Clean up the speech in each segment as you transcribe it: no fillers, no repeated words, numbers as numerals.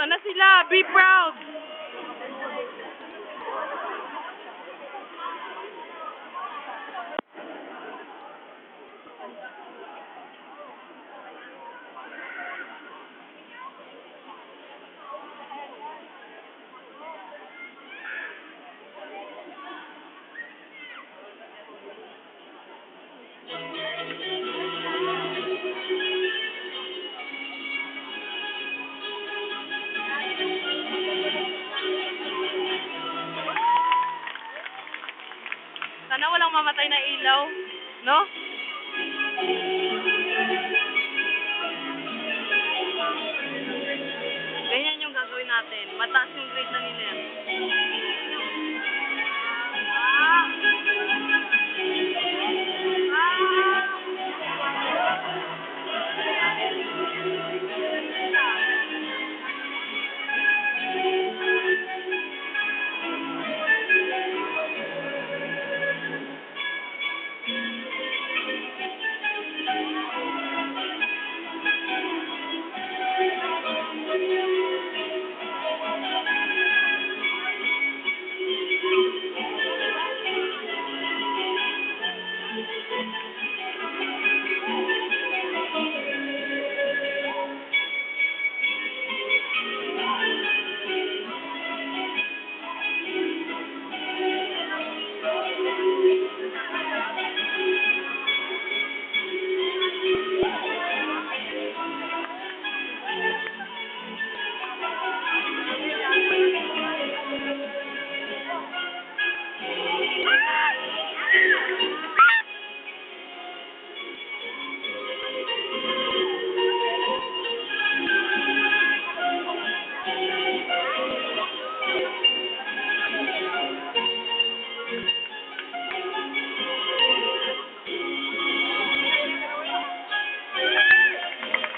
Ito na sila. Be proud. Sana walang mamatay na ilaw, no? Ganyan yung gagawin natin. Mataas yung grade na nila.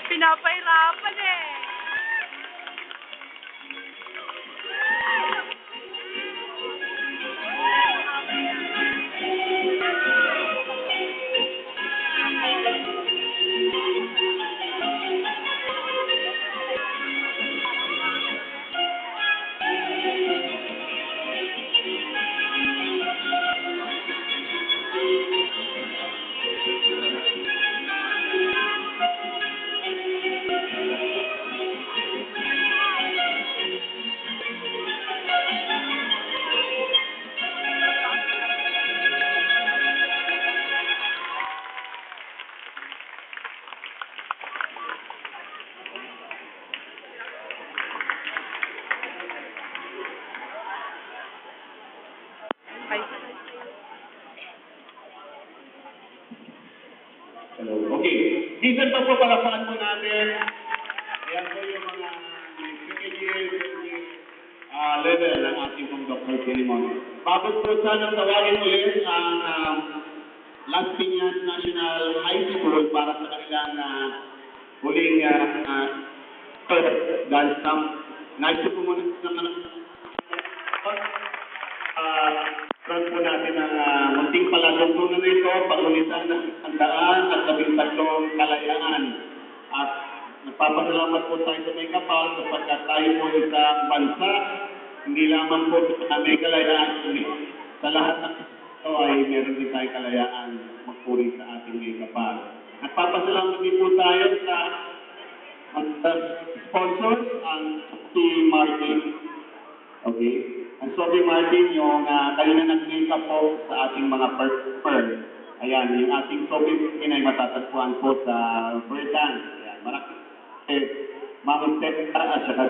Pinapahirapan eh. Ay. Hello. Okay. Minsan pa po palapakan po natin. Ayan po yung mga second year level ng ating pong Dr. Filimon. Bago po sana tawagin ulit ang Las Piñas National High School para sa kanilang huling dance camp. Nice po muna naman front po natin ang munting palatungtungan na ito, pagulitan ng handaan at 13 kalayaan. At nagpapasalamat po tayo sa may kapal sapagkat tayo po isang bansa, hindi lamang po may kalayaan, sa lahat ng ito ay meron din tayong kalayaan magpuri sa ating may kapal. Nagpapasalamat din po tayo sa sponsors, ang Team Martin. Okay? Ang Sophie Martin, yung kayo na nag-make up po sa ating mga pearl. Ayan, yung ating Sophie Martin ay matatagpuan po sa Verdance. Ayan, maraming Ma'am Teta at saka